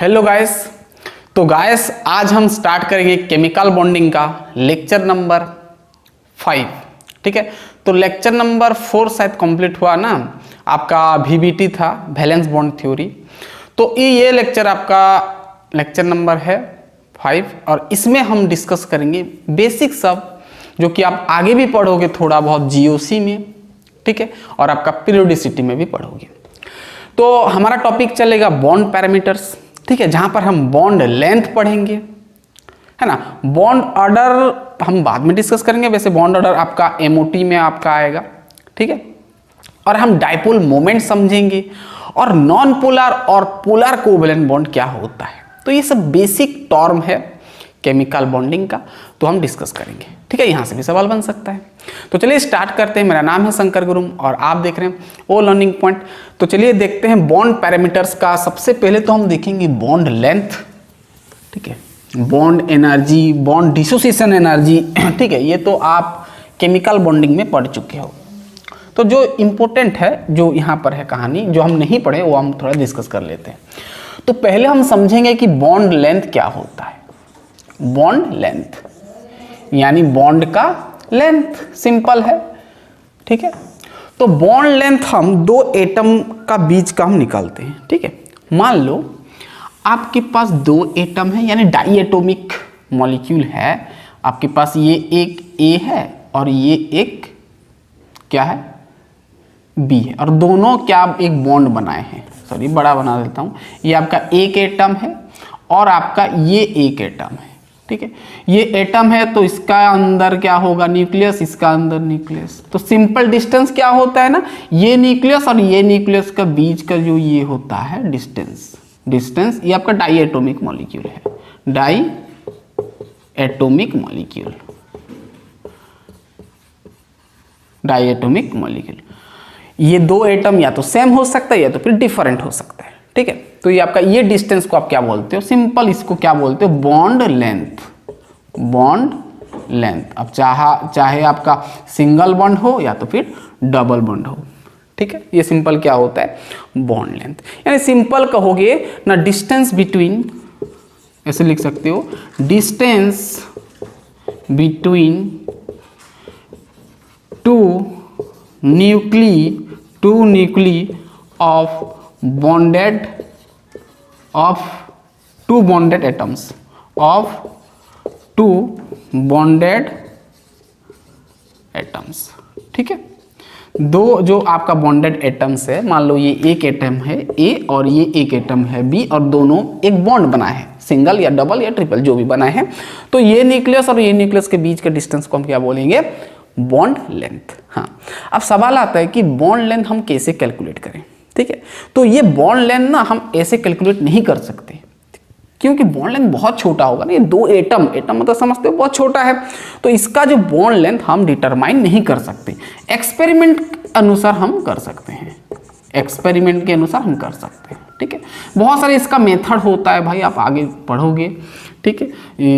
Hello guys. तो guys आज हम स्टार्ट करेंगे केमिकल बॉन्डिंग का लेक्चर नंबर 5। ठीक है, तो लेक्चर नंबर 4 शायद कंप्लीट हुआ ना, आपका VBT था, वैलेंस बॉन्ड थ्योरी। तो ये लेक्चर आपका लेक्चर नंबर है 5 और इसमें हम डिस्कस करेंगे बेसिक सब जो कि आप आगे भी पढ़ोगे थोड़ा बहुत GOC में, ठीक है, और आपका पीरियोडिसिटी में भी पढ़ोगे। तो हमारा टॉपिक चलेगा बॉन्ड पैरामीटर्स, ठीक है, जहां पर हम बॉन्ड लेंथ पढ़ेंगे, है ना। बॉन्ड ऑर्डर हम बाद में डिस्कस करेंगे, वैसे बॉन्ड ऑर्डर आपका MOT में आपका आएगा, ठीक है। और हम डाइपोल मोमेंट समझेंगे और नॉन पोलर और पोलर कोवैलेंट बॉन्ड क्या होता है। तो ये सब बेसिक टर्म है केमिकल बॉन्डिंग का, तो हम डिस्कस करेंगे, ठीक है। यहाँ से भी सवाल बन सकता है। तो चलिए स्टार्ट करते हैं। मेरा नाम है शंकर गुरुम और आप देख रहे हैं ओ लर्निंग पॉइंट। तो चलिए देखते हैं बॉन्ड पैरामीटर्स का। सबसे पहले तो हम देखेंगे बॉन्ड लेंथ, ठीक है, bond energy, bond dissociation energy, ठीक है, ये तो आप केमिकल बॉन्डिंग में पढ़ चुके हो। तो जो इम्पोर्टेंट है, जो यहाँ पर है कहानी, जो हम नहीं पढ़े वो हम थोड़ा डिस्कस कर लेते हैं। तो पहले हम समझेंगे कि बॉन्ड लेंथ क्या होता है। बॉन्ड लेंथ यानी बॉन्ड का लेंथ, सिंपल है, ठीक है। तो बॉन्ड लेंथ हम दो एटम का बीच का हम निकालते हैं, ठीक है। मान लो आपके पास दो एटम है यानी डाई एटोमिक मॉलिक्यूल है। आपके पास ये एक A है और ये एक क्या है B है, और दोनों क्या एक बॉन्ड बनाए हैं। सॉरी, बड़ा बना देता हूँ। ये आपका एक एटम है और आपका ये एक एटम है, ठीक है। ये एटम है तो इसका अंदर क्या होगा, न्यूक्लियस, इसका अंदर न्यूक्लियस। तो सिंपल डिस्टेंस क्या होता है ना, ये न्यूक्लियस और ये न्यूक्लियस का बीच का जो ये होता है डिस्टेंस, ये आपका डाई एटोमिक मॉलिक्यूल है, di atomic molecule, di atomic molecule. ये दो एटम या तो सेम हो सकता है या तो फिर डिफरेंट हो सकता है, ठीक है। तो ये आपका ये डिस्टेंस को आप क्या बोलते हो, सिंपल इसको क्या बोलते हो, बॉन्ड लेंथ, बॉन्ड लेंथ। अब चाहे आपका सिंगल बॉन्ड हो या तो फिर डबल बॉन्ड हो, ठीक है। ये सिंपल क्या होता है, बॉन्ड लेंथ। यानी सिंपल कहोगे ना, डिस्टेंस बिटवीन, ऐसे लिख सकते हो, distance between two nuclei of bonded of two bonded atoms, of two bonded atoms, ठीक है। दो जो आपका बॉन्डेड एटम्स है, मान लो ये एक एटम है A और ये एक एटम है B और दोनों एक बॉन्ड बनाए हैं, सिंगल या डबल या ट्रिपल जो भी बनाए हैं। तो ये न्यूक्लियस और ये न्यूक्लियस के बीच के डिस्टेंस को हम क्या बोलेंगे, बॉन्ड लेंथ। हाँ, अब सवाल आता है कि बॉन्ड लेंथ हम कैसे कैलकुलेट करें, ठीक है। तो ये बॉन्ड लेंथ ना हम ऐसे कैलकुलेट नहीं कर सकते, क्योंकि बॉन्ड लेंथ बहुत छोटा होगा ना। ये दो एटम मतलब समझते हो बहुत छोटा है, तो इसका जो बॉन्ड लेंथ हम डिटरमाइन नहीं कर सकते। एक्सपेरिमेंट अनुसार हम कर सकते हैं, एक्सपेरिमेंट के अनुसार हम कर सकते हैं, ठीक है। बहुत सारे इसका मेथड होता है भाई, आप आगे पढ़ोगे, ठीक है।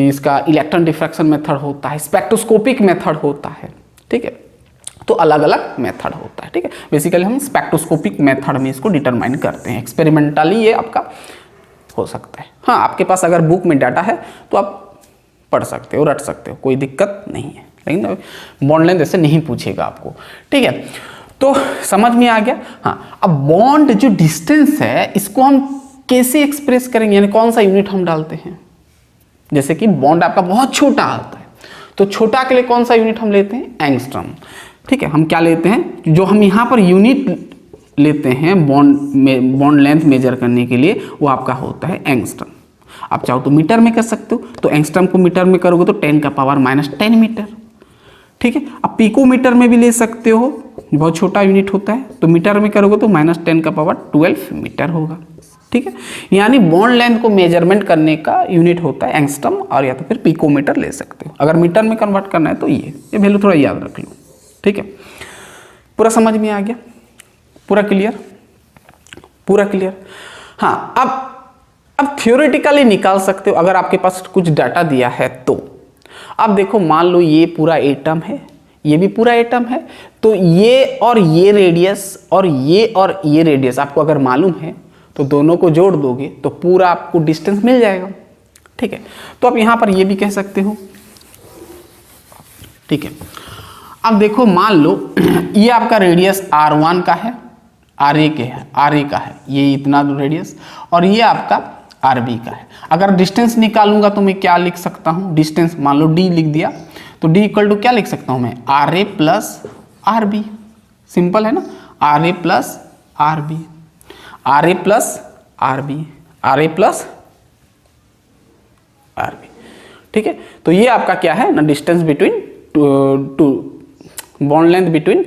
इसका इलेक्ट्रॉन डिफ्रैक्शन मेथड होता है, स्पेक्ट्रोस्कोपिक मेथड होता है, ठीक है। तो अलग अलग मेथड होता है, ठीक है। बेसिकली हम स्पेक्ट्रोस्कोपिक मेथड में इसको डिटरमाइन करते हैं। एक्सपेरिमेंटली ये आपका हो सकता है। हाँ, आपके पास अगर बुक में डाटा है तो आप पढ़ सकते हो, रट सकते हो, कोई दिक्कत नहीं है। लेकिन बॉन्ड लेंथ ऐसे नहीं पूछेगा आपको, ठीक है। तो समझ में आ गया। हाँ, अब बॉन्ड जो डिस्टेंस है इसको हम कैसे एक्सप्रेस करेंगे, यानी कौन सा यूनिट हम डालते हैं। जैसे कि बॉन्ड आपका बहुत छोटा आता है, तो छोटा के लिए कौन सा यूनिट हम लेते हैं, एंगस्ट्रॉम, ठीक है। हम क्या लेते हैं, जो हम यहाँ पर यूनिट लेते हैं बॉन्ड लेंथ मेजर करने के लिए, वो आपका होता है एंगस्ट्रॉम। आप चाहो तो मीटर में कर सकते हो, तो एंगस्ट्रॉम को मीटर में करोगे तो 10⁻⁻10 मीटर, ठीक है। अब पिकोमीटर में भी ले सकते हो, बहुत छोटा यूनिट होता है, तो मीटर में करोगे तो -10⁻12 मीटर होगा, ठीक है। यानी बॉन्ड लेंथ को मेजरमेंट करने का यूनिट होता है एंगस्ट्रॉम, और या तो फिर पिकोमीटर ले सकते हो। अगर मीटर में कन्वर्ट करना है तो ये वैल्यू थोड़ा याद रख लो, ठीक है। पूरा समझ में आ गया, पूरा क्लियर, पूरा क्लियर। हाँ, अब थ्योरेटिकली निकाल सकते हो अगर आपके पास कुछ डाटा दिया है तो। अब देखो, मान लो ये पूरा एटम है, ये भी पूरा एटम है, तो ये और ये रेडियस और ये रेडियस आपको अगर मालूम है तो दोनों को जोड़ दोगे तो पूरा आपको डिस्टेंस मिल जाएगा। ठीक है, तो आप यहां पर ये भी कह सकते हो। ठीक है, अब देखो मान लो ये आपका रेडियस R1 का है, RA का है, ये इतना रेडियस, और ये आपका RB का है। अगर डिस्टेंस निकालूंगा तो मैं क्या लिख सकता हूं, डिस्टेंस मान लो D लिख दिया, तो D इक्वल टू क्या लिख सकता हूं मैं, RA प्लस RB। सिंपल है ना, RA plus RB, RA plus RB, RA plus RB। ठीक है, तो ये आपका क्या है ना, distance between two bond length between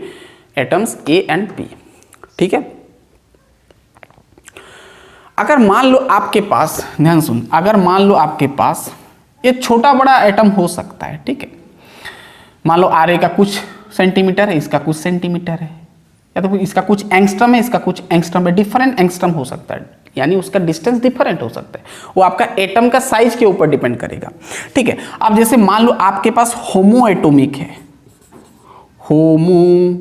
atoms A and P। ठीक है, अगर मान लो आपके पास, ध्यान सुन, अगर मान लो आपके पास ये छोटा बड़ा एटम हो सकता है। ठीक है, मान लो RA का कुछ सेंटीमीटर है, इसका कुछ सेंटीमीटर है, या तो इसका कुछ एंगस्ट्रम है, इसका कुछ एंगस्ट्रम है, डिफरेंट एंगस्ट्रम हो सकता है, यानी उसका डिस्टेंस डिफरेंट हो सकता है। वो आपका एटम का साइज के ऊपर डिपेंड करेगा। ठीक है, अब जैसे मान लो आपके पास होमो एटॉमिक है, होमो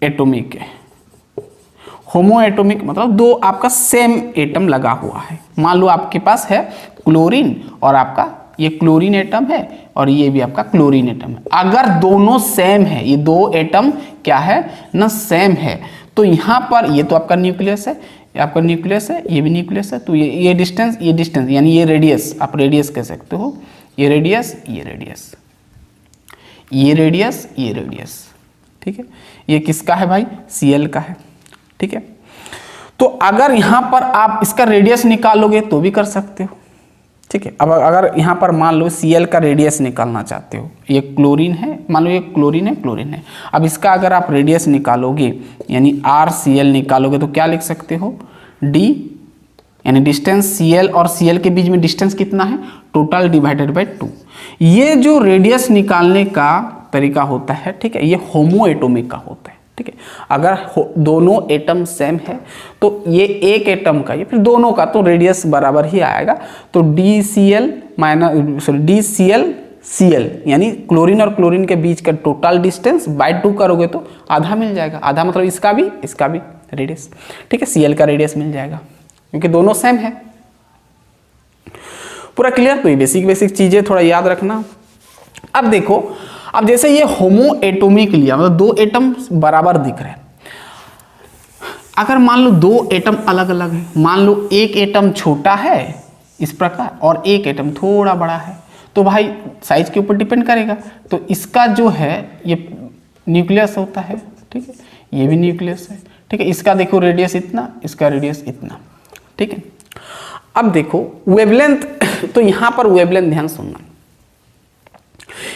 एटॉमिक है, होमो एटॉमिक मतलब दो आपका सेम एटम लगा हुआ है। मान लो आपके पास है क्लोरीन और आपका ये क्लोरीन एटम है और ये भी आपका क्लोरीन एटम है। अगर दोनों सेम है, ये दो एटम क्या है ना, सेम है, तो यहाँ पर ये तो आपका न्यूक्लियस है, ये आपका न्यूक्लियस है, ये भी न्यूक्लियस है, तो ये डिस्टेंस, ये डिस्टेंस यानी ये रेडियस, आप रेडियस कह सकते हो, ये रेडियस, ये रेडियस, ये रेडियस, ये रेडियस। ठीक है, ये किसका है भाई, Cl का है। ठीक है, तो अगर यहाँ पर आप इसका रेडियस निकालोगे तो भी कर सकते हो। ठीक है, अब अगर यहाँ पर मान लो Cl का रेडियस निकालना चाहते हो, ये क्लोरीन है, मान लो ये क्लोरीन है, अब इसका अगर आप रेडियस निकालोगे यानी RCl निकालोगे तो क्या लिख सकते हो, D, यानी डिस्टेंस Cl और Cl के बीच में डिस्टेंस कितना है, टोटल डिवाइडेड बाय 2। ये जो रेडियस निकालने का तरीका होता है, ठीक है, ये होमो एटॉमिक का होता है। ठीक है, अगर दोनों एटम सेम है तो ये एक एटम का, ये फिर दोनों का तो रेडियस बराबर ही आएगा, तो DCl माइनस DCl यानी क्लोरीन और क्लोरीन के बीच का टोटल डिस्टेंस बाय 2 करोगे तो आधा मिल जाएगा। आधा मतलब इसका भी रेडियस। ठीक है, Cl का रेडियस मिल जाएगा क्योंकि दोनों सेम है। पूरा क्लियर? तो ये बेसिक चीजें थोड़ा याद रखना। अब देखो, अब जैसे ये होमो एटॉमिक लिया, मतलब दो एटम बराबर दिख रहे हैं। अगर मान लो दो एटम अलग अलग है, मान लो एक एटम छोटा है इस प्रकार और एक एटम थोड़ा बड़ा है, तो भाई साइज के ऊपर डिपेंड करेगा। तो इसका जो है ये न्यूक्लियस होता है, ठीक है, ये भी न्यूक्लियस है, ठीक है। इसका देखो रेडियस इतना, इसका रेडियस इतना, ठीक है। अब देखो वेवलेंथ, तो यहां पर वेवलेंथ ध्यान सुनना,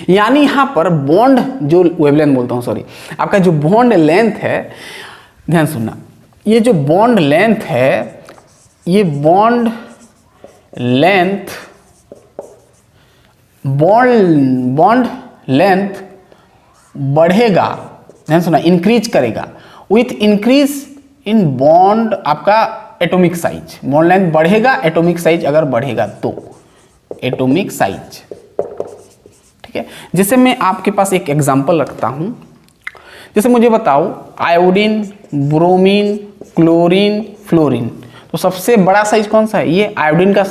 यानी यहां पर बॉन्ड जो वेवलेंथ बोलता हूं, सॉरी, आपका जो बॉन्ड लेंथ है, ध्यान सुनना, ये जो बॉन्ड लेंथ है, ये बॉन्ड लेंथ बढ़ेगा, ध्यान सुना, इंक्रीज करेगा विथ इंक्रीज इन बॉन्ड आपका एटॉमिक साइज। बॉन्ड लेंथ बढ़ेगा, एटॉमिक साइज अगर बढ़ेगा तो एटॉमिक साइज, ठीक है। जैसे मैं आपके पास एक एग्जांपल रखता हूं, जैसे मुझे बताओ आयोडीन, ब्रोमीन, क्लोरीन, फ्लोरीन, तो सबसे बड़ा साइज कौन सा है? ये आयोडीन का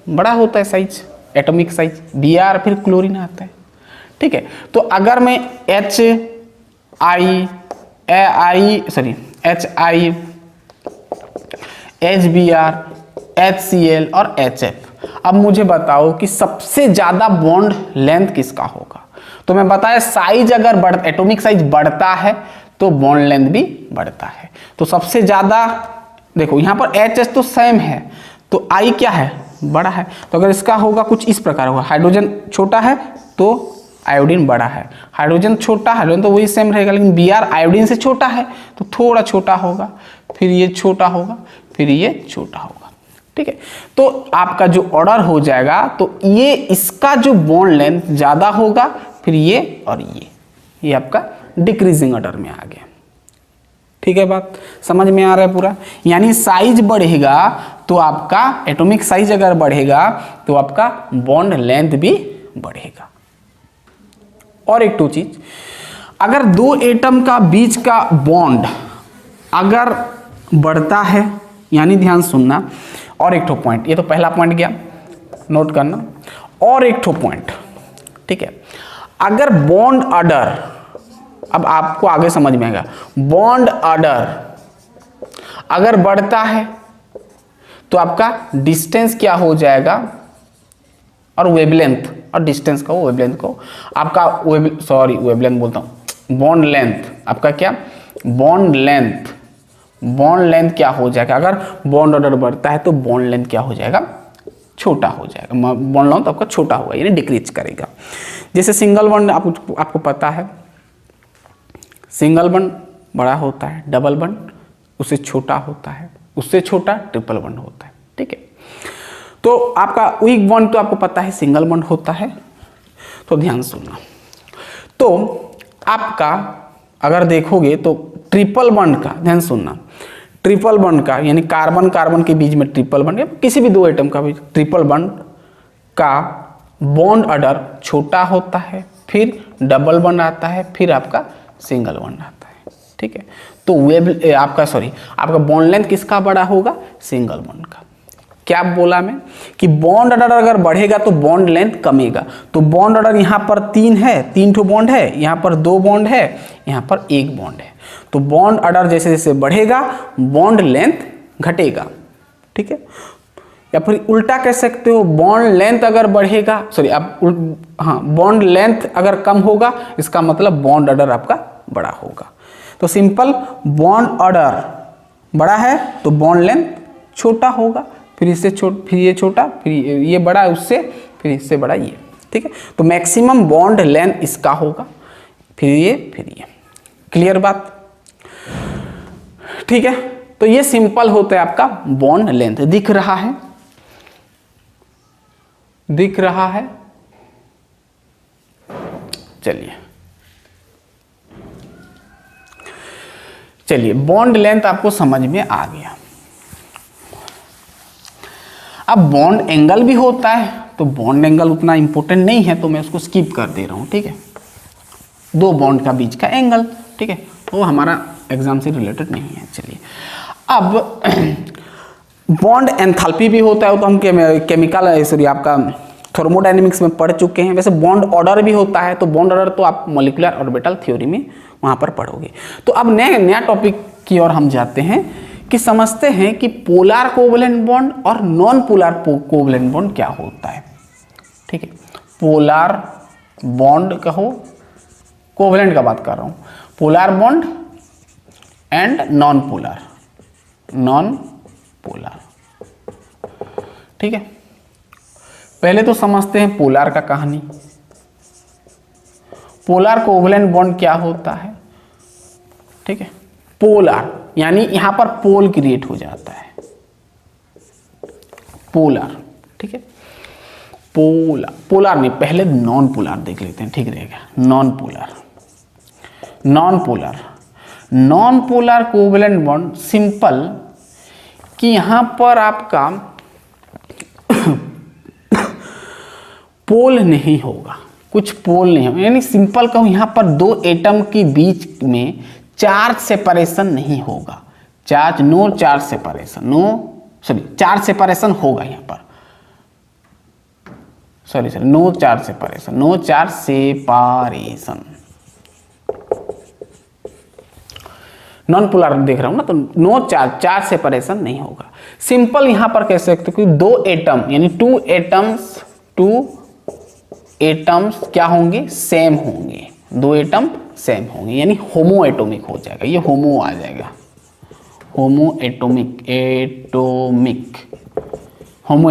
बड़ा होता है साइज, एटॉमिक साइज, Br, फिर क्लोरीन आता है, ठीक है। तो अगर मैं HBr, HCl और HF, अब मुझे बताओ कि सबसे ज्यादा बॉन्ड लेंथ किसका होगा? तो मैं बताया साइज अगर एटॉमिक साइज बढ़ता है तो बॉन्ड लेंथ भी बढ़ता है। तो सबसे ज्यादा देखो यहां पर H तो सेम है, तो I क्या है? बड़ा है। तो अगर इसका होगा कुछ इस प्रकार होगा, हाइड्रोजन छोटा है तो आयोडीन बड़ा है, हाइड्रोजन छोटा, हाइड्रोजन तो वही सेम रहेगा, लेकिन Br आयोडीन से छोटा है तो थोड़ा छोटा होगा, फिर ये छोटा होगा, फिर ये छोटा होगा, ठीक है। तो आपका जो ऑर्डर हो जाएगा, तो ये इसका जो बॉन्ड लेंथ ज्यादा होगा, फिर ये और ये आपका डिक्रीजिंग ऑर्डर में आ गया, ठीक है। बात समझ में आ रहा है पूरा? यानी साइज बढ़ेगा तो आपका एटॉमिक साइज अगर बढ़ेगा तो आपका बॉन्ड लेंथ भी बढ़ेगा। और एक तो चीज, अगर दो एटम का बीच का बॉन्ड अगर बढ़ता है, यानी ध्यान सुनना। और एक ठो पॉइंट, ये तो पहला पॉइंट गया, नोट करना। और एक ठो पॉइंट, ठीक है, अगर बॉन्ड ऑर्डर, अब आपको आगे समझ में आएगा, बॉन्ड ऑर्डर अगर बढ़ता है तो आपका डिस्टेंस क्या हो जाएगा, और वेवलेंथ, और डिस्टेंस का वेवलेंथ को आपका वेवलेंथ बोलता हूं, बॉन्ड लेंथ आपका क्या, बॉन्ड लेंथ क्या हो जाएगा, अगर बॉन्ड ऑर्डर बढ़ता है तो बॉन्ड लेंथ क्या हो जाएगा, छोटा हो जाएगा, बॉन्ड लेंथ आपका छोटा होगा, यानी डिक्रीज करेगा। जैसे सिंगल बॉन्ड आपको पता है, सिंगल बॉन्ड बड़ा होता है, डबल बॉन्ड उससे छोटा होता है, उससे छोटा ट्रिपल बॉन्ड होता है, ठीक है। तो आपका वीक बॉन्ड तो आपको पता है सिंगल बॉन्ड होता है, तो ध्यान सुनना। तो आपका अगर देखोगे तो ट्रिपल बॉन्ड का, ध्यान सुनना, ट्रिपल बॉन्ड का यानी कार्बन कार्बन के बीच में ट्रिपल बॉन्ड, या किसी भी दो एटम का भी ट्रिपल बॉन्ड का बॉन्ड ऑर्डर छोटा होता है, फिर डबल बॉन्ड आता है, फिर आपका सिंगल बॉन्ड आता है, ठीक है। तो आपका बॉन्ड लेंथ किसका बड़ा होगा, सिंगल बॉन्ड का। क्या बोला मैं कि बॉन्ड ऑर्डर अगर बढ़ेगा तो बॉन्ड लेंथ कमेगा। तो बॉन्ड ऑर्डर यहाँ पर 3 है, 3 ठो बॉन्ड है, यहाँ पर 2 बॉन्ड है, यहाँ पर 1 बॉन्ड है। तो बॉन्ड ऑर्डर जैसे जैसे बढ़ेगा बॉन्ड लेंथ घटेगा, ठीक है। या फिर उल्टा कह सकते हो, बॉन्ड लेंथ अगर बढ़ेगा, बॉन्ड लेंथ अगर कम होगा इसका मतलब बॉन्ड ऑर्डर आपका बड़ा होगा। तो सिंपल, बॉन्ड ऑर्डर बड़ा है तो बॉन्ड लेंथ छोटा होगा, फिर इससे फिर ये छोटा, फिर ये बड़ा उससे, फिर इससे बड़ा ये, ठीक है। तो मैक्सिमम बॉन्ड लेंथ इसका होगा, फिर ये। क्लियर बात, ठीक है। तो ये सिंपल होता है आपका बॉन्ड लेंथ। दिख रहा है, चलिए बॉन्ड लेंथ आपको समझ में आ गया। अब बॉन्ड एंगल भी होता है, तो बॉन्ड एंगल उतना इंपॉर्टेंट नहीं है तो मैं उसको स्किप कर दे रहा हूं, ठीक है। दो बॉन्ड का बीच का एंगल, ठीक है, वो हमारा एग्जाम से रिलेटेड नहीं है। चलिए अब बॉन्ड एंथैल्पी भी होता है, तो हम केमिकल आपका थर्मोडायनेमिक्स में पढ़ चुके हैं। वैसे बॉन्ड ऑर्डर भी होता है, तो बॉन्ड ऑर्डर तो आप मॉलिक्यूलर ऑर्बिटल थ्योरी में वहां पर पढ़ोगे। तो अब नया टॉपिक की ओर हम जाते हैं कि समझते हैं कि पोलर कोवलेंट बॉन्ड और नॉन पोलर कोवलेंट बॉन्ड क्या होता है, ठीक है। पोलर बॉन्ड कहो, कोवलेंट का बात कर रहा हूं, polar bond and non polar, ठीक है। पहले तो समझते हैं पोलर का कहानी। पोलर कोवलेंट बॉन्ड क्या होता है, ठीक है। पोलर यानी यहां पर पोल क्रिएट हो जाता है, पोलर, ठीक है। पोलर नहीं, पहले नॉन पोलर देख लेते हैं, ठीक रहेगा। Non polar covalent bond simple कि यहां पर आपका पोल नहीं होगा, कुछ पोल नहीं होगा, यानी सिंपल कहूं यहां पर दो एटम के बीच में चार्ज सेपरेशन नहीं होगा। चार्ज सेपरेशन होगा यहां पर, no charge separation. Non polar देख रहा हूं ना, तो नो चार्ज सेपरेशन नहीं होगा। सिंपल यहां पर कह सकते हो कि दो एटम यानी टू एटम्स क्या होंगे, सेम होंगे, दो एटम सेम होंगे, यानी होमो एटोमिक हो जाएगा। ये होमो आ जाएगा, होमो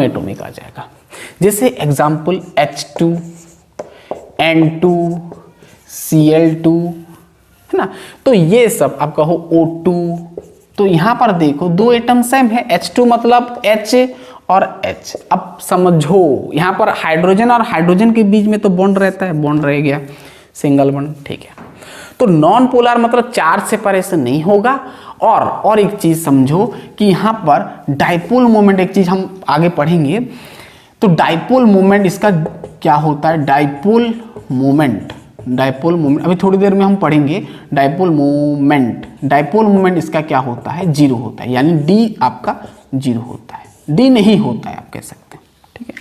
एटोमिक आ जाएगा। जैसे एग्जाम्पल H2 N2 Cl2 है ना, तो ये सब आप कहो O2। तो यहां पर देखो दो एटम सेम है, H2 मतलब H और H। अब समझो यहां पर हाइड्रोजन और हाइड्रोजन के बीच में तो बॉन्ड रहता है, बॉन्ड रह गया सिंगल बॉन्ड, ठीक है। तो नॉन पोलर मतलब चार्ज सेपरेशन नहीं होगा। और एक चीज समझो कि यहां पर डाइपोल मोमेंट, एक चीज हम आगे पढ़ेंगे, तो डाइपोल मोमेंट इसका क्या होता है, डाइपोल मोमेंट डाइपोल मोमेंट, अभी थोड़ी देर में हम पढ़ेंगे डाइपोल मोमेंट। डाइपोल मोमेंट इसका क्या होता है, जीरो होता है, यानी डी आपका जीरो होता है, डी नहीं होता है आप कह सकते हैं, ठीक है।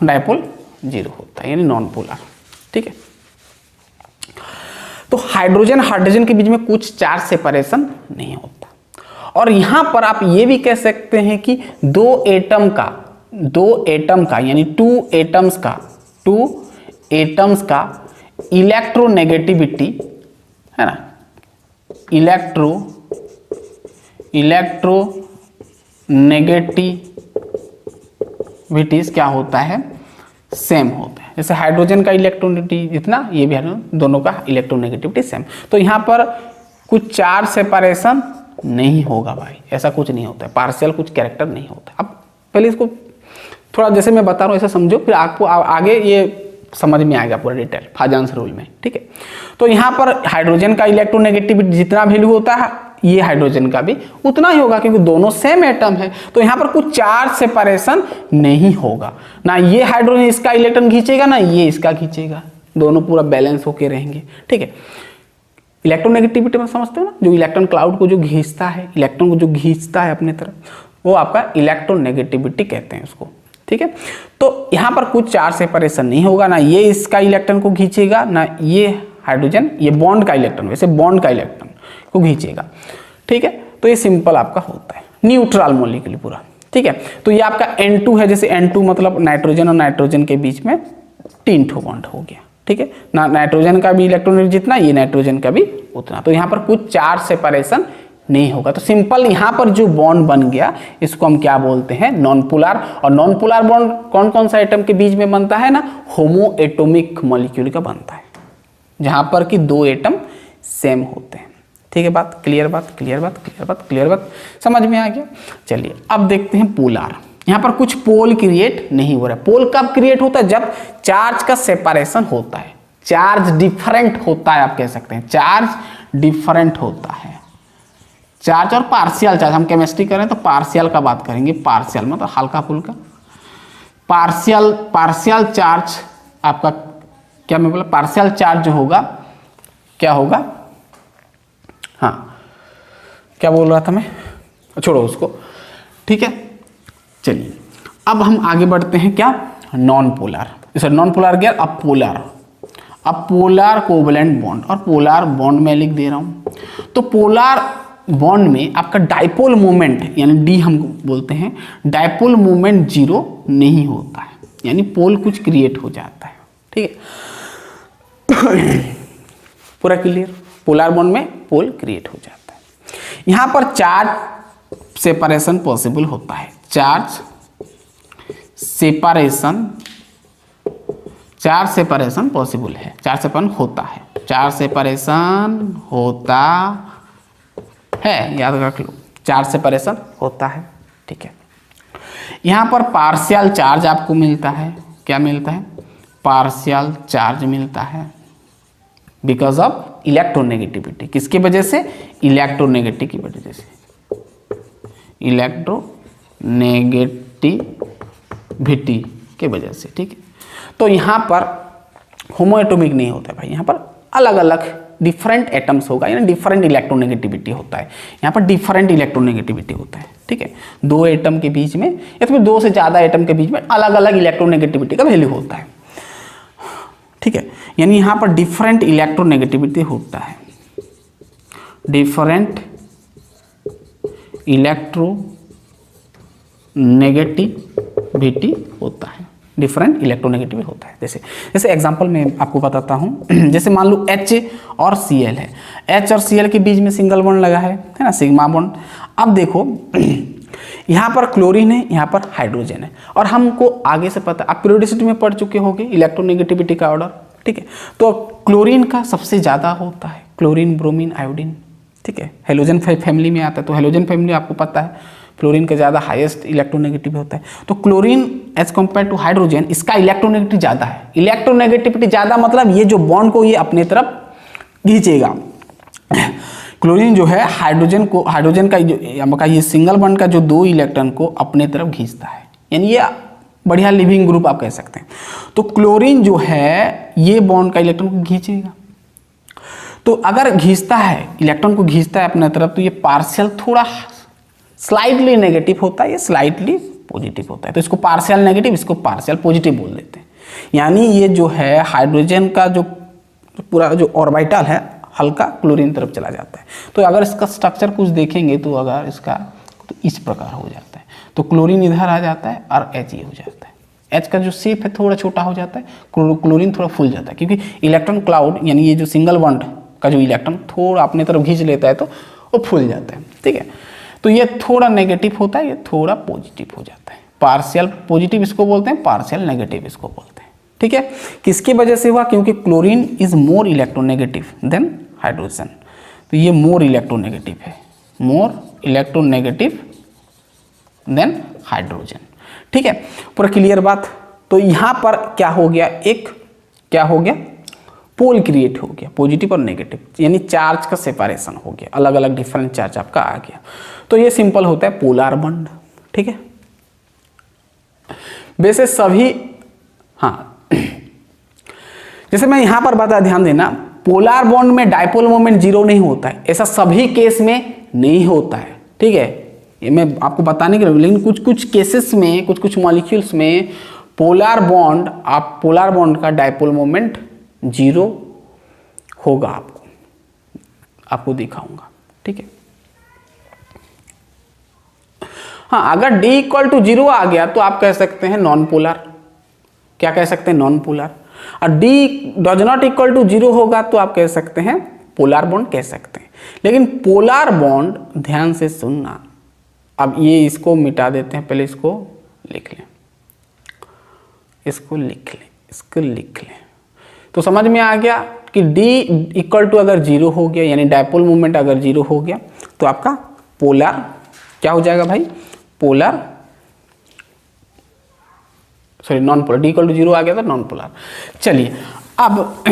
डाइपोल जीरो होता है यानी नॉन पोलर, ठीक है। तो हाइड्रोजन हाइड्रोजन के बीच में कुछ चार्ज सेपरेशन नहीं होता। और यहां पर आप ये भी कह सकते हैं कि दो एटम का यानी टू एटम्स का इलेक्ट्रोनेगेटिविटी है ना, इलेक्ट्रोनेगेटिविटीज क्या होता है, सेम होता है। जैसे हाइड्रोजन का इलेक्ट्रोनेगेटिविटी जितना, ये भी दोनों का इलेक्ट्रोनेगेटिविटी सेम। तो यहाँ पर कुछ चार्ज सेपरेशन नहीं होगा भाई, ऐसा कुछ नहीं होता है, पार्शियल कुछ कैरेक्टर नहीं होता। अब पहले इसको थोड़ा जैसे मैं बता रहा हूँ ऐसा समझो, फिर आपको आगे ये समझ में आएगा पूरा डिटेल फाजन्स रूल में, ठीक है। तो यहाँ पर हाइड्रोजन का इलेक्ट्रोनेगेटिविटी जितना वैल्यू होता है, ये हाइड्रोजन का भी उतना ही होगा, क्योंकि दोनों सेम एटम है। तो यहाँ पर कुछ चार्ज सेपरेशन नहीं होगा, ना ये हाइड्रोजन इसका इलेक्ट्रॉन खींचेगा ना ये इसका खींचेगा, दोनों पूरा बैलेंस होके रहेंगे, ठीक है। इलेक्ट्रोनेगेटिविटी में समझते हो ना, जो इलेक्ट्रॉन क्लाउड को जो खींचता है, इलेक्ट्रॉन को जो खींचता है अपने तरफ, वो आपका इलेक्ट्रोनेगेटिविटी कहते हैं उसको, ठीक है। तो यहाँ पर कुछ चार्ज सेपरेशन नहीं होगा, ना ये इसका इलेक्ट्रॉन को खींचेगा ना ये हाइड्रोजन ये बॉन्ड का इलेक्ट्रॉन, वैसे बॉन्ड का इलेक्ट्रॉन को खींचेगा, ठीक है। तो ये सिंपल आपका होता है न्यूट्रल मॉलिक्यूल पूरा, ठीक है। तो ये आपका N2 है, जैसे N2 मतलब नाइट्रोजन और नाइट्रोजन के बीच में 3 ठो बॉन्ड हो गया, ठीक है ना, नाइट्रोजन का भी इलेक्ट्रॉन जितना, ये नाइट्रोजन का भी उतना। तो यहाँ पर कुछ चार्ज सेपरेशन नहीं होगा। तो सिंपल यहाँ पर जो बॉन्ड बन गया इसको हम क्या बोलते हैं, नॉन पोलर। और नॉन पोलर बॉन्ड कौन कौन सा एटम के बीच में बनता है ना, होमो एटॉमिक मॉलिक्यूल का बनता है, जहां पर कि दो एटम सेम होते हैं, ठीक है। बात क्लियर, बात समझ में आ गया। चलिए अब देखते हैं पोलर। यहाँ पर कुछ पोल क्रिएट नहीं हो रहा है। पोल कब क्रिएट होता है, जब चार्ज का सेपरेशन होता है, चार्ज डिफरेंट होता है, आप कह सकते हैं चार्ज डिफरेंट होता है। चार्ज और पार्शियल चार्ज, हम केमिस्ट्री करें तो पार्शियल का बात करेंगे, पार्शियल मतलब हल्का फुल्का, पार्शियल चार्ज आपका क्या, मैं बोला पार्शियल चार्ज जो होगा क्या होगा, हाँ क्या बोल रहा था मैं, छोड़ो उसको, ठीक है। चलिए अब हम आगे बढ़ते हैं, क्या, नॉन पोलर। जैसे नॉन पोलर गया, अब पोलर कोवलेंट बॉन्ड, और पोलर बॉन्ड में लिख दे रहा हूं। तो पोलर बॉन्ड में आपका डाइपोल मोमेंट यानी डी हम बोलते हैं, डाइपोल मोमेंट जीरो नहीं होता है, यानी पोल कुछ क्रिएट हो जाता है, ठीक है। पूरा क्लियर, पोलर बॉन्ड में पोल क्रिएट हो जाता है। यहां पर चार्ज सेपरेशन पॉसिबल होता है, चार्ज सेपरेशन पॉसिबल है, चार्ज सेपरेशन होता है, चार्ज सेपरेशन होता है, याद रख लो, चार्ज सेपरेशन होता है, ठीक है। यहां पर पार्शियल चार्ज आपको मिलता है, क्या मिलता है, पार्शियल चार्ज मिलता है, बिकॉज ऑफ इलेक्ट्रोनेगेटिविटी। किसकी वजह से, इलेक्ट्रोनेगेटिविटी की वजह से, इलेक्ट्रोनेगेटिविटी के वजह से, ठीक है। तो यहाँ पर होमोएटॉमिक नहीं होता है भाई, यहाँ पर अलग अलग डिफरेंट एटम्स होगा, यानी डिफरेंट इलेक्ट्रोनेगेटिविटी होता है। यहाँ पर डिफरेंट इलेक्ट्रोनेगेटिविटी होता है, ठीक है। दो एटम के बीच में या फिर दो से ज़्यादा एटम के बीच में अलग अलग इलेक्ट्रोनेगेटिविटी का वैल्यू होता है, ठीक है। यानी यहाँ पर डिफरेंट इलेक्ट्रोनेगेटिविटी होता है, डिफरेंट इलेक्ट्रोनेगेटिविटी होता है, डिफरेंट इलेक्ट्रोनेगेटिविटी होता है। जैसे एग्जांपल में आपको बताता हूँ, जैसे मान लो H और Cl है, H और Cl के बीच में सिंगल बॉन्ड लगा है ना, सिग्मा बॉन्ड। अब देखो यहाँ पर क्लोरीन है, यहाँ पर हाइड्रोजन है, और हमको आगे से पता, आप पीरियोडिसिटी में पढ़ चुके होंगे इलेक्ट्रोनेगेटिविटी का ऑर्डर, ठीक है। तो क्लोरीन का सबसे ज़्यादा होता है, क्लोरीन, ब्रोमीन, आयोडीन, ठीक है। हेलोजन फैमिली में आता है, तो हेलोजन फैमिली आपको पता है, फ्लोरीन का ज़्यादा हाईएस्ट इलेक्ट्रोनेगेटिव होता है। तो chlorine as compared to hydrogen, इसका इलेक्ट्रोनेगेटिविटी ज़्यादा है। इलेक्ट्रोनेगेटिविटी ज़्यादा मतलब ये जो बॉन्ड को ये अपने तरफ खींचेगा। क्लोरीन जो है हाइड्रोजन का ये सिंगल बॉन्ड का जो दो इलेक्ट्रॉन को अपने तरफ खींचता है, यानी ये बढ़िया लिविंग ग्रुप आप कह सकते हैं। तो क्लोरीन जो है ये बॉन्ड का इलेक्ट्रॉन को खींचेगा। तो अगर खींचता है, इलेक्ट्रॉन को खींचता है अपने तरफ, तो ये पार्शियल थोड़ा स्लाइटली नेगेटिव होता है, ये स्लाइटली पॉजिटिव होता है। तो इसको पार्शियल नेगेटिव, इसको पार्शियल पॉजिटिव बोल देते हैं। यानी ये जो है हाइड्रोजन का जो पूरा जो ऑर्बिटल है हल्का क्लोरीन तरफ चला जाता है। तो अगर इसका स्ट्रक्चर कुछ देखेंगे तो अगर इसका तो इस प्रकार हो जाता है। तो क्लोरीन इधर आ जाता है और H ये हो जाता है। H का जो शेप है थोड़ा छोटा हो जाता है, क्लोरीन थोड़ा फूल जाता है, क्योंकि इलेक्ट्रॉन क्लाउड यानी ये जो सिंगल बॉन्ड का जो इलेक्ट्रॉन थोड़ा अपने तरफ खींच लेता है तो वो फूल जाता है। ठीक है, तो ये थोड़ा नेगेटिव होता है, ये थोड़ा पॉजिटिव हो जाता है। पार्शियल पॉजिटिव इसको बोलते हैं, पार्शियल नेगेटिव इसको बोलते हैं। ठीक है, किसकी वजह से हुआ? क्योंकि chlorine is more electronegative than hydrogen. तो ये मोर इलेक्ट्रोनेगेटिव है, मोर इलेक्ट्रोनेगेटिव देन हाइड्रोजन। ठीक है, पूरा क्लियर बात। तो यहां पर क्या हो गया, एक क्या हो गया, पोल क्रिएट हो गया, पॉजिटिव और नेगेटिव, यानी चार्ज का सेपरेशन हो गया, अलग अलग डिफरेंट चार्ज आपका आ गया। तो ये सिंपल होता है पोलर बॉन्ड। ठीक है, वैसे सभी, हाँ जैसे मैं यहां पर बता, ध्यान देना, पोलर बॉन्ड में डाइपोल मोमेंट जीरो नहीं होता है, ऐसा सभी केस में नहीं होता है। ठीक है, ये मैं आपको बताने के लिए, लेकिन कुछ कुछ केसेस में, कुछ कुछ मॉलिक्यूल्स में पोलर बॉन्ड, आप पोलर बॉन्ड का डाइपोल मोमेंट जीरो होगा, आपको दिखाऊंगा। ठीक है, हाँ अगर D इक्वल टू जीरो आ गया तो आप कह सकते हैं नॉन पोलर। क्या कह सकते हैं? Non polar. और D does not equal to zero होगा तो आप कह सकते हैं पोलर बॉन्ड कह सकते हैं। लेकिन पोलर बॉन्ड, ध्यान से सुनना, अब ये इसको मिटा देते हैं, पहले इसको लिख लें, इसको लिख लें, इसको लिख लें, तो समझ में आ गया कि D इक्वल टू अगर जीरो हो गया, यानी डाइपोल मोमेंट अगर जीरो हो गया तो आपका पोलर क्या हो जाएगा भाई? Polar, sorry non polar. D equal to zero आ गया तो नॉन पोलर। चलिए अब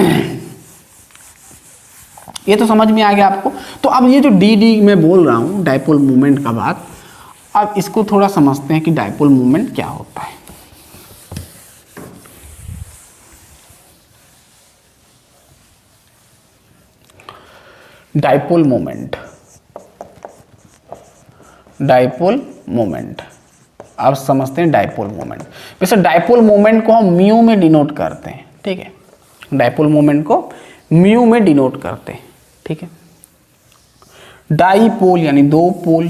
ये तो समझ में आ गया आपको। तो अब ये जो D मैं बोल रहा हूं डाइपोल मोमेंट का बात, अब इसको थोड़ा समझते हैं कि डाइपोल मोमेंट क्या होता है। डाइपोल मोमेंट, डाइपोल मोमेंट, अब समझते हैं डाइपोल मोमेंट। वैसे डाइपोल मोमेंट को हम म्यू में डिनोट करते हैं। ठीक है, डाइपोल मोमेंट को म्यू में डिनोट करते हैं। ठीक है, डाइपोल यानी दो पोल,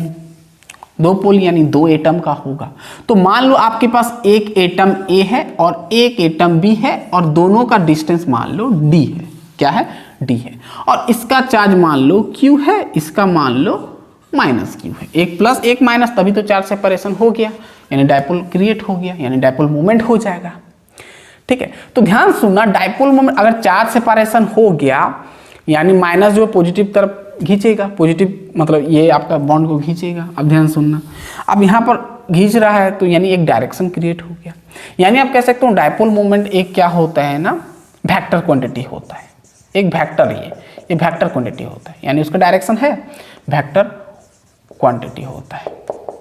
दो पोल यानी दो एटम का होगा। तो मान लो आपके पास एक एटम A है और एक एटम B है और दोनों का डिस्टेंस मान लो D है। क्या है? D है। और इसका चार्ज मान लो Q है, इसका मान लो माइनस Q है। एक प्लस एक माइनस, तभी तो चार्ज सेपरेशन हो गया, यानी डाइपोल क्रिएट हो गया, यानी डाइपोल मोमेंट हो जाएगा। ठीक है, तो ध्यान सुनना, डाइपोल मोमेंट अगर चार्ज सेपरेशन हो गया यानी माइनस जो पॉजिटिव तरफ खींचेगा, पॉजिटिव मतलब ये आपका बॉन्ड को खींचेगा। अब ध्यान सुनना, अब यहाँ पर खींच रहा है तो यानी एक डायरेक्शन क्रिएट हो गया। यानी आप कह सकते हो डाइपोल मोमेंट एक क्या होता है ना, वेक्टर क्वांटिटी होता है। एक वेक्टर, ये वेक्टर क्वांटिटी होता है, यानी उसका डायरेक्शन है वेक्टर क्वांटिटी होता है।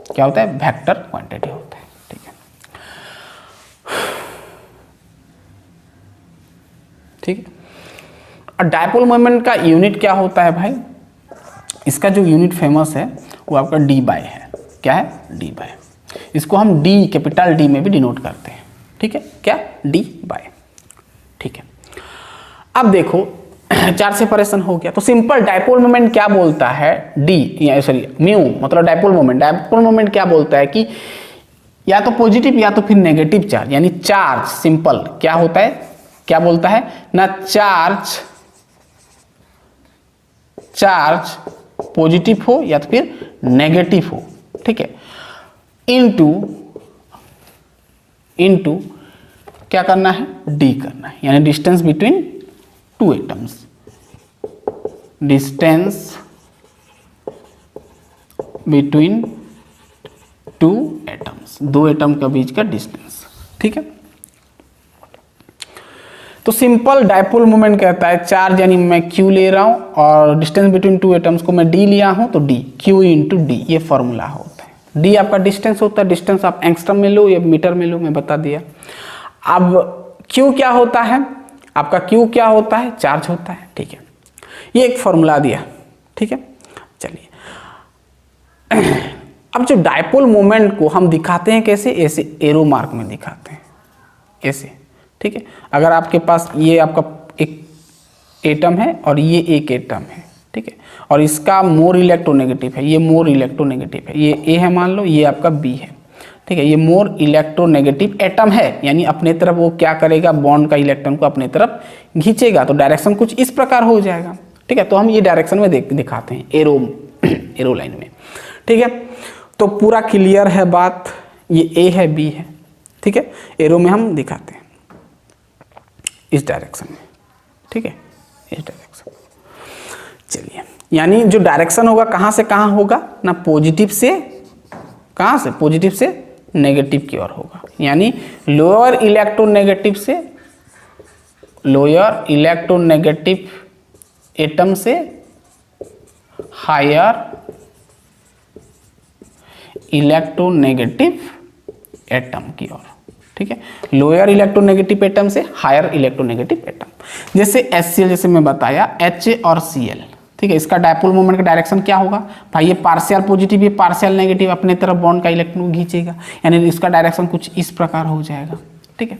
क्या होता है? वेक्टर क्वांटिटी होता है। ठीक है, ठीक है। और डाइपोल मोमेंट का यूनिट क्या होता है भाई? इसका जो यूनिट फेमस है वो आपका D बाय है। क्या है? D by. इसको हम D, कैपिटल D में भी डिनोट करते हैं। ठीक है, क्या? D by. ठीक है, अब देखो चार्ज सेपरेशन हो गया तो सिंपल डाइपोल मोमेंट क्या बोलता है? D या सॉरी म्यू मतलब डाइपोल मोमेंट। डाइपोल मोमेंट क्या बोलता है कि या तो पॉजिटिव या तो फिर नेगेटिव चार्ज, यानी चार्ज सिंपल क्या होता है, क्या बोलता है ना, चार्ज पॉजिटिव हो या तो फिर नेगेटिव हो। ठीक है, इनटू क्या करना है? D करना है, यानी distance between two atoms, distance between two atoms, दो एटम के बीच का डिस्टेंस। ठीक है, तो सिंपल डाइपोल मोमेंट कहता है चार्ज यानी मैं Q ले रहा हूं और डिस्टेंस बिटवीन टू एटम्स को मैं D लिया हूं तो D, Q इंटू D, ये फॉर्मूला होता है। डी आपका डिस्टेंस होता है, डिस्टेंस आप एंगस्ट्रम में लो या मीटर में लो, मैं बता दिया। अब क्यू क्या होता है, आपका क्यू क्या होता है, चार्ज होता है, ठीक है। ये एक फॉर्मूला दिया, ठीक है। चलिए अब जो डायपोल मोमेंट को हम दिखाते हैं कैसे, ऐसे एरो मार्क में दिखाते हैं, ऐसे, ठीक है। अगर आपके पास ये आपका एक एटम है और ये एक एटम है, ठीक है, और इसका मोर इलेक्ट्रोनेगेटिव है, ये मोर इलेक्ट्रोनेगेटिव है, ये ए है मान लो, ये आपका बी है, ठीक है। ये मोर इलेक्ट्रोनेगेटिव एटम है, यानी अपने तरफ वो क्या करेगा, बॉन्ड का इलेक्ट्रॉन को अपने तरफ खींचेगा, तो डायरेक्शन कुछ इस प्रकार हो जाएगा, ठीक है। तो हम ये डायरेक्शन में दिखाते हैं एरो लाइन में, ठीक है। तो पूरा क्लियर है बात, ये ए है, बी है, ठीक है। एरो में हम दिखाते हैं इस डायरेक्शन में, ठीक है, इस डायरेक्शन। चलिए, यानी जो डायरेक्शन होगा कहाँ से कहाँ होगा ना, पॉजिटिव से, कहाँ से, पॉजिटिव से नेगेटिव की ओर होगा, यानी लोअर इलेक्ट्रोनेगेटिव से, लोअर इलेक्ट्रोनेगेटिव एटम से हायर इलेक्ट्रोनेगेटिव एटम की ओर, ठीक है। लोअर इलेक्ट्रोनेगेटिव एटम से हायर इलेक्ट्रोनेगेटिव एटम, जैसे HCl, जैसे मैं बताया H और Cl, ठीक है। इसका डायपोल मोमेंट का डायरेक्शन क्या होगा भाई, ये पार्शियल पॉजिटिव, ये पार्शियल नेगेटिव, अपने तरफ बॉन्ड का इलेक्ट्रॉन खींचेगा, यानी इसका डायरेक्शन कुछ इस प्रकार हो जाएगा, ठीक है।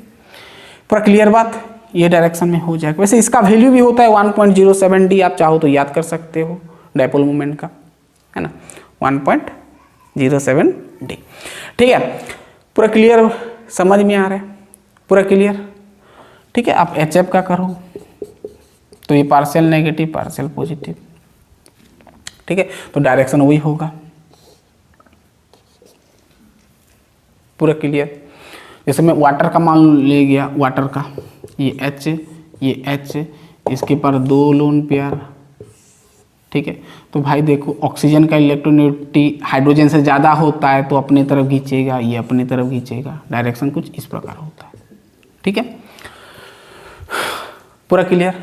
पूरा क्लियर बात, ये डायरेक्शन में हो जाएगा। वैसे इसका वैल्यू भी होता है 1.07 D, आप चाहो तो याद कर सकते हो डायपोल मोमेंट का, है ना, 1.07 D, ठीक है। पूरा क्लियर, समझ में आ रहा है, पूरा क्लियर, ठीक है। आप HF का करो तो ये पार्शियल नेगेटिव, पार्शियल पॉजिटिव, ठीक है, तो डायरेक्शन वही होगा, पूरा क्लियर। जैसे मैं वाटर का मान ले गया, वाटर का ये H, ये H, इसके पर 2 लोन पेयर, ठीक है। तो भाई देखो, ऑक्सीजन का इलेक्ट्रोनेगेटिविटी हाइड्रोजन से ज़्यादा होता है तो अपनी तरफ खींचेगा, ये अपनी तरफ खींचेगा, डायरेक्शन कुछ इस प्रकार होता है, ठीक है। पूरा क्लियर।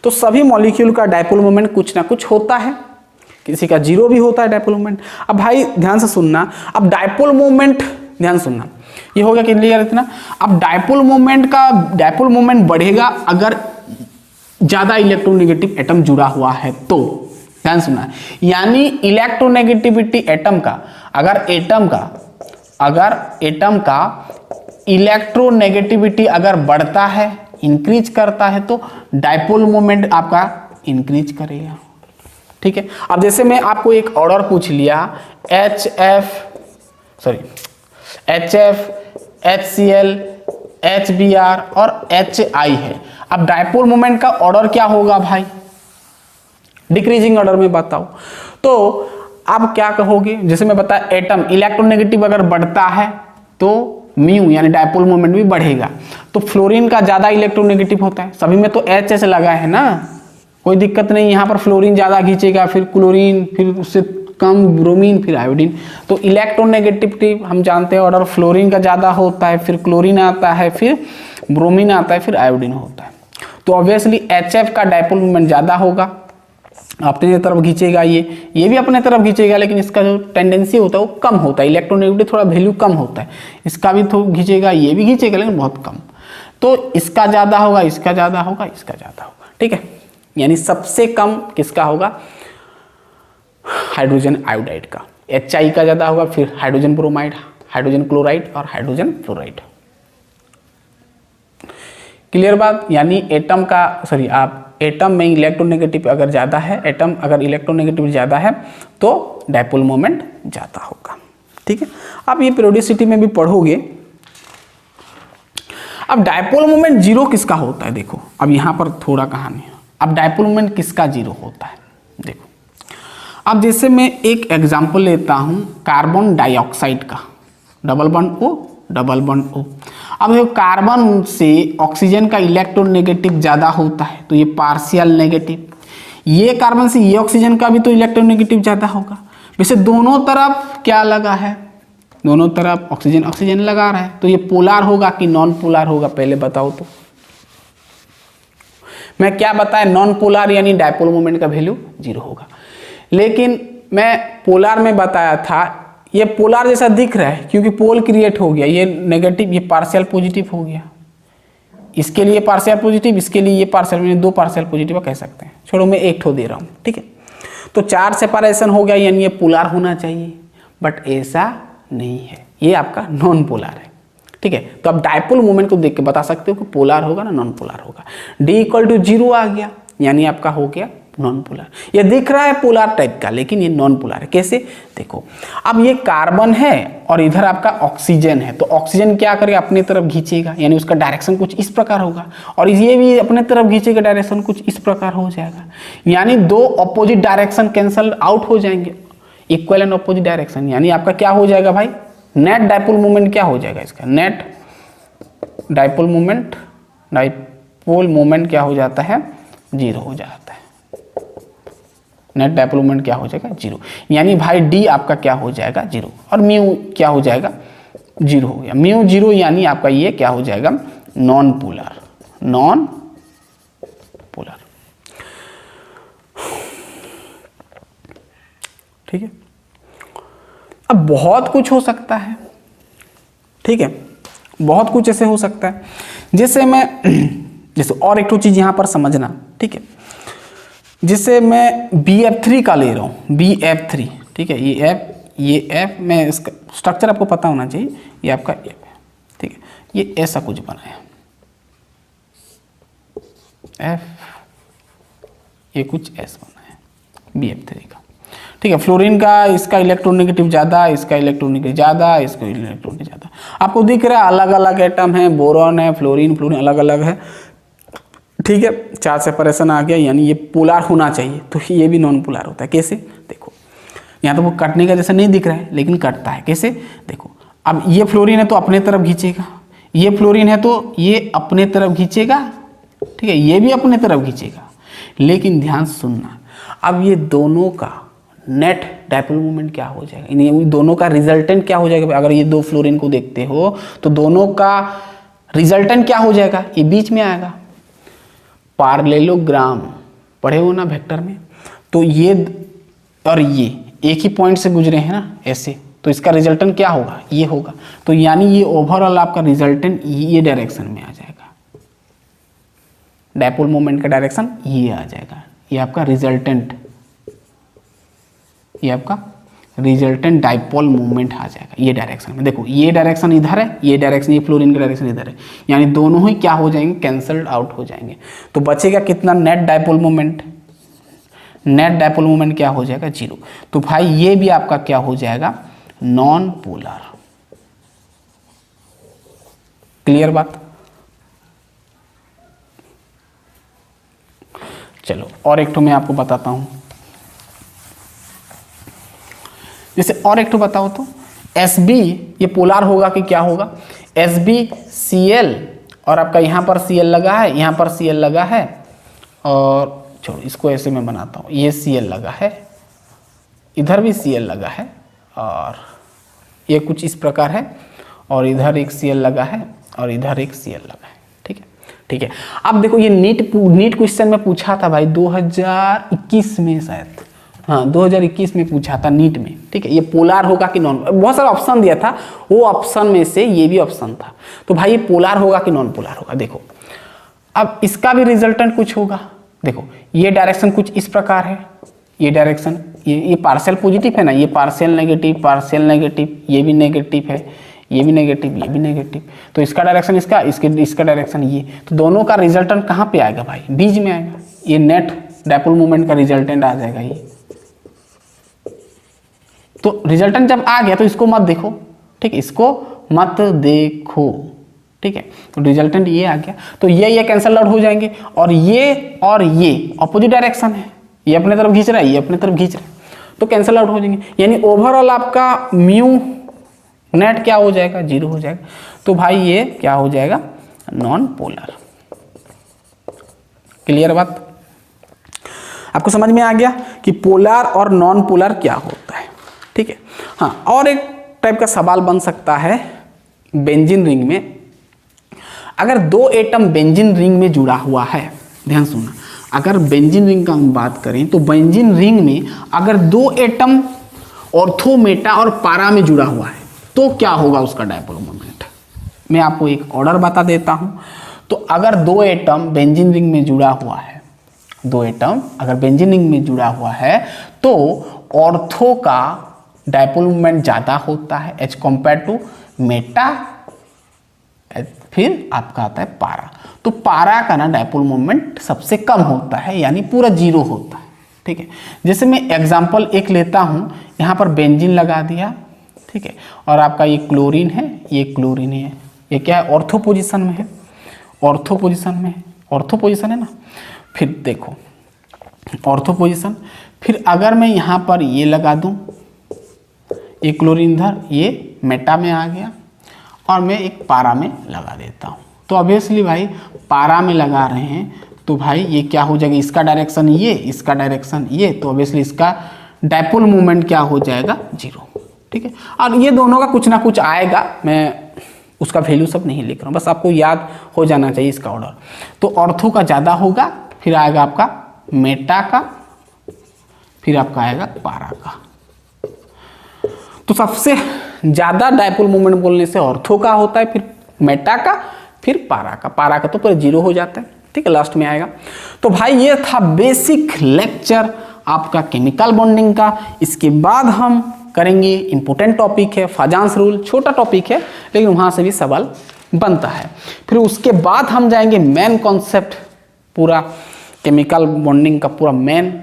तो सभी मॉलिक्यूल का डायपोल मोमेंट कुछ ना कुछ होता है, किसी का जीरो भी होता है डायपोल मोमेंट। अब भाई ध्यान से सुनना, अब डायपोल मोमेंट, ध्यान सुनना, ये हो गया क्लियर इतना। अब डायपोल मोमेंट बढ़ेगा अगर ज्यादा इलेक्ट्रोनेगेटिव एटम जुड़ा हुआ है तो, ध्यान सुनना, यानी इलेक्ट्रोनेगेटिविटी एटम का, अगर एटम का इलेक्ट्रोनेगेटिविटी अगर बढ़ता है, इंक्रीज करता है, तो डायपोल मोमेंट आपका इंक्रीज करेगा, ठीक है। अब जैसे मैं आपको एक ऑर्डर पूछ लिया, HF, HCl, HBr और HI है। अब डायपोल मोमेंट का ऑर्डर क्या होगा भाई, डिक्रीजिंग ऑर्डर में बताओ। तो आप क्या कहोगे, जैसे मैं बताया एटम इलेक्ट्रोनेगेटिव अगर बढ़ता है तो म्यू यानी डायपोल मोमेंट भी बढ़ेगा। तो फ्लोरीन का ज्यादा इलेक्ट्रोनेगेटिव होता है, सभी में तो HH लगा है ना, कोई दिक्कत नहीं। यहाँ पर फ्लोरीन ज्यादा खींचेगा, फिर क्लोरीन, फिर उससे कम ब्रोमीन, फिर आयोडीन। तो इलेक्ट्रोनेगेटिविटी हम जानते हैं ऑर्डर फ्लोरीन का ज़्यादा होता है, फिर क्लोरीन आता है, फिर ब्रोमीन आता है, फिर आयोडीन होता है। तो ऑब्वियसली HF का डायपोल मोमेंट ज़्यादा होगा, अपने तरफ खींचेगा, ये भी अपने तरफ खींचेगा, लेकिन इसका जो टेंडेंसी होता है वो कम होता है, इलेक्ट्रोनेगेटिव थोड़ा वैल्यू कम होता है, इसका भी तो खींचेगा, ये भी खींचेगा, लेकिन बहुत कम। तो इसका ज़्यादा होगा, इसका ज़्यादा होगा, इसका ज़्यादा होगा, ठीक है। यानी सबसे कम किसका होगा, हाइड्रोजन आयोडाइड का, HI का ज़्यादा होगा, फिर हाइड्रोजन ब्रोमाइड, हाइड्रोजन क्लोराइड और हाइड्रोजन फ्लोराइड। क्लियर बात, यानी एटम में इलेक्ट्रोनेगेटिव अगर ज़्यादा है, एटम अगर इलेक्ट्रोनेगेटिव ज़्यादा है तो डायपोल मोमेंट ज़्यादा होगा, ठीक है। आप ये पीरियोडिसिटी में भी पढ़ोगे। अब डायपोल मोमेंट जीरो किसका होता है, देखो अब यहाँ पर थोड़ा कहानी है। अब डायपोल मोमेंट किसका जीरो होता है, देखो अब जैसे मैं एक एग्जांपल लेता हूँ कार्बन डाइऑक्साइड का, double bond O, double bond O। अब देखो कार्बन से ऑक्सीजन का इलेक्ट्रोनेगेटिव ज़्यादा होता है तो ये पार्शियल नेगेटिव, ये कार्बन से ये ऑक्सीजन का भी तो इलेक्ट्रोनेगेटिव ज़्यादा होगा। वैसे दोनों तरफ क्या लगा है, दोनों तरफ ऑक्सीजन ऑक्सीजन लगा रहा है, तो ये पोलर होगा कि नॉन पोलर होगा, पहले बताओ तो। मैं क्या बताया, नॉन पोलर यानी डायपोल मोमेंट का वैल्यू जीरो होगा। लेकिन मैं पोलार में बताया था, ये पोलार जैसा दिख रहा है क्योंकि पोल क्रिएट हो गया, ये नेगेटिव, ये पार्शियल पॉजिटिव हो गया, इसके लिए पार्शियल पॉजिटिव, इसके लिए ये पार्शियल, दो पार्शियल पॉजिटिव कह सकते हैं। छोड़ो मैं एक ठो दे रहा हूँ, ठीक है। तो चार्ज सेपरेशन हो गया, यानी ये पोलार होना चाहिए, बट ऐसा नहीं है, ये आपका नॉन पोलार है, ठीक है। तो आप डायपोल मोमेंट को देख के बता सकते हो कि पोलार होगा ना नॉन पोलार होगा। D = 0 आ गया, यानी आपका हो गया नॉन पोलार। ये दिख रहा है पोलार टाइप का, लेकिन ये नॉन पोलार है। कैसे? देखो, अब ये कार्बन है और इधर आपका ऑक्सीजन है, तो ऑक्सीजन क्या करेगा, अपनी तरफ खींचेगा, यानी उसका डायरेक्शन कुछ इस प्रकार होगा, और ये भी अपने तरफ खींचेगा, डायरेक्शन कुछ इस प्रकार हो जाएगा, यानी दो अपोजिट डायरेक्शन कैंसल आउट हो जाएंगे, इक्वल एंड अपोजिट डायरेक्शन, यानी आपका क्या हो जाएगा भाई, नेट डायपोल मोमेंट क्या हो जाएगा, इसका नेट डायपोल मोमेंट क्या हो जाता है, 0 हो जाता है। नेट डायपोल मोमेंट क्या हो जाएगा, 0, यानी भाई D आपका क्या हो जाएगा, 0, और म्यू क्या हो जाएगा, 0 हो गया, म्यू 0, यानी आपका ये क्या हो जाएगा, नॉन पोलर, नॉन पोलर, ठीक है। अब बहुत कुछ हो सकता है, ठीक है, बहुत कुछ ऐसे हो सकता है, जैसे और एक तो चीज यहां पर समझना, ठीक है, जिससे मैं BF3 का ले रहा हूँ, BF3, ठीक है, ये F में इसका स्ट्रक्चर आपको पता होना चाहिए, ये आपका F है, ठीक है, ये ऐसा कुछ बना है F, ये कुछ ऐसा बना है BF3 का, ठीक है। फ्लोरीन का इसका इलेक्ट्रोनेगेटिव ज़्यादा, इसका इलेक्ट्रोनेगेटिव ज़्यादा, इसका इलेक्ट्रोनेगेटिव ज़्यादा, आपको दिख रहा है अलग अलग एटम है, बोरॉन है, फ्लोरीन अलग अलग है, ठीक है। चार्ज सेपरेशन आ गया, यानी ये पोलार होना चाहिए, तो ये भी नॉन पोलार होता है। कैसे? देखो, यहाँ तो वो कटने का जैसा नहीं दिख रहा है, लेकिन कटता है। कैसे? देखो, अब ये फ्लोरीन है तो अपने तरफ खींचेगा, ये फ्लोरीन है तो ये अपने तरफ खींचेगा, ठीक है, ये भी अपने तरफ खींचेगा, लेकिन ध्यान सुनना, अब ये दोनों का नेट डायपोल मोमेंट क्या हो जाएगा, इन दोनों का रिजल्टेंट क्या हो जाएगा। अगर ये दो फ्लोरीन को देखते हो तो दोनों का रिजल्टेंट क्या हो जाएगा, ये बीच में आएगा, पार्लेलोग्राम पढ़े हो ना वेक्टर में, तो ये और ये एक ही पॉइंट से गुजरे हैं ना ऐसे, तो इसका रिजल्टेंट क्या होगा, ये होगा, तो यानी ये ओवरऑल आपका रिजल्टेंट ये डायरेक्शन में आ जाएगा, डायपोल मोमेंट का डायरेक्शन ये आ जाएगा, ये आपका रिजल्टेंट, ये आपका रिजल्टेंट डायपोल मोमेंट आ जाएगा ये डायरेक्शन में। देखो, ये डायरेक्शन इधर है, ये डायरेक्शन, ये फ्लोरीन का डायरेक्शन इधर है, यानी दोनों ही क्या हो जाएंगे, कैंसल्ड आउट हो जाएंगे। तो बचेगा कितना, net dipole moment, net dipole moment क्या हो जाएगा, 0। तो भाई ये भी आपका क्या हो जाएगा, नॉन पोलर। क्लियर बात? चलो और एक तो मैं आपको बताता हूं, जैसे और एक तो बताओ तो Sb ये पोलार होगा कि क्या होगा, SbCl, और आपका यहाँ पर Cl लगा है, यहाँ पर Cl लगा है, और छोड़ो इसको ऐसे मैं बनाता हूँ, ये Cl लगा है, इधर भी Cl लगा है, और ये कुछ इस प्रकार है, और इधर एक Cl लगा है, और इधर एक Cl लगा है, ठीक है, ठीक है। अब देखो, ये नीट क्वेश्चन में पूछा था भाई 2021 में शायद, हाँ 2021 में पूछा था नीट में, ठीक है, ये पोलार होगा कि नॉन, बहुत सारा ऑप्शन दिया था, वो ऑप्शन में से ये भी ऑप्शन था, तो भाई ये पोलार होगा कि नॉन पोलार होगा। देखो, अब इसका भी रिजल्टेंट कुछ होगा, देखो ये डायरेक्शन कुछ इस प्रकार है, ये डायरेक्शन, ये पार्शियल पॉजिटिव है ना, ये पार्शियल नेगेटिव, ये भी नेगेटिव है, ये भी नेगेटिव, ये भी नेगेटिव, तो इसका डायरेक्शन इसका डायरेक्शन ये, तो दोनों का रिजल्टेंट कहाँ पे आएगा भाई, बीच में आएगा, ये नेट डायपोल मोमेंट का रिजल्टेंट आ जाएगा ये। तो रिजल्टेंट जब आ गया तो इसको मत देखो, ठीक है, इसको मत देखो, ठीक है, तो रिजल्टेंट ये आ गया, तो ये कैंसल आउट हो जाएंगे, और ये अपोजिट डायरेक्शन है, ये अपने तरफ खींच रहा है, ये अपने तरफ खींच रहा है, तो कैंसल आउट हो जाएंगे, यानी ओवरऑल आपका म्यू नेट क्या हो जाएगा, 0 हो जाएगा। तो भाई ये क्या हो जाएगा, नॉन पोलर। क्लियर बात? आपको समझ में आ गया कि पोलर और नॉन पोलर क्या होता है, ठीक है। हाँ, और एक टाइप का सवाल बन सकता है बेंजीन रिंग में, अगर दो एटम बेंजीन रिंग में जुड़ा हुआ है, ध्यान सुनना, अगर बेंजीन रिंग का हम बात करें तो बेंजीन रिंग में अगर 2 एटम ऑर्थो, मेटा और पारा में जुड़ा हुआ है तो क्या होगा उसका डायपोल मोमेंट। मैं आपको एक ऑर्डर बता देता हूं। तो अगर 2 एटम बेंजीन रिंग में जुड़ा हुआ है, 2 एटम अगर बेंजीन रिंग में जुड़ा हुआ है तो ऑर्थो का डायपोल मोमेंट ज़्यादा होता है एज कम्पेयर टू मेटा, फिर आपका आता है पारा। तो पारा का ना डायपोल मोमेंट सबसे कम होता है, यानी पूरा 0 होता है। ठीक है, जैसे मैं एग्जांपल एक लेता हूँ, यहाँ पर बेंजीन लगा दिया, ठीक है, और आपका ये क्लोरीन है, ये क्लोरीन है, ये क्या है, ऑर्थो पोजीशन में है, ऑर्थो पोजीशन में है, ऑर्थो पोजीशन है ना। फिर देखो ऑर्थो पोजीशन, फिर अगर मैं यहाँ पर ये लगा दूँ, ये क्लोरीन इधर, ये मेटा में आ गया और मैं एक पारा में लगा देता हूँ, तो ऑब्वियसली भाई पारा में लगा रहे हैं तो भाई ये क्या हो जाएगा, इसका डायरेक्शन ये, इसका डायरेक्शन ये, तो ऑब्वियसली इसका डायपोल मोमेंट क्या हो जाएगा, 0। ठीक है, और ये दोनों का कुछ ना कुछ आएगा, मैं उसका वैल्यू सब नहीं लिख रहा हूँ, बस आपको याद हो जाना चाहिए इसका ऑर्डर। तो ऑर्थो का ज़्यादा होगा, फिर आएगा आपका मेटा का, फिर आपका आएगा पारा का। तो सबसे ज़्यादा डायपोल मोमेंट बोलने से ऑर्थो का होता है, फिर मेटा का, फिर पारा का। पारा का तो पूरा 0 हो जाता है। ठीक है, लास्ट में आएगा। तो भाई ये था बेसिक लेक्चर आपका केमिकल बॉन्डिंग का। इसके बाद हम करेंगे इंपॉर्टेंट टॉपिक है फाजान्स रूल, छोटा टॉपिक है लेकिन वहाँ से भी सवाल बनता है। फिर उसके बाद हम जाएंगे मेन कॉन्सेप्ट, पूरा केमिकल बॉन्डिंग का पूरा मेन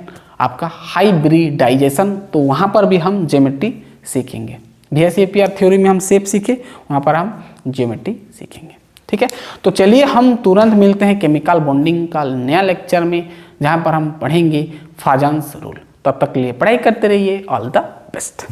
आपका हाइब्रिडाइजेशन। तो वहाँ पर भी हम ज्योमेट्री सीखेंगे। VSEPR थ्योरी में हम शेप सीखे, वहाँ पर हम ज्योमेट्री सीखेंगे। ठीक है, तो चलिए हम तुरंत मिलते हैं केमिकल बॉन्डिंग का नया लेक्चर में, जहाँ पर हम पढ़ेंगे फाजान्स रूल। तब तक के लिए पढ़ाई करते रहिए। All the best.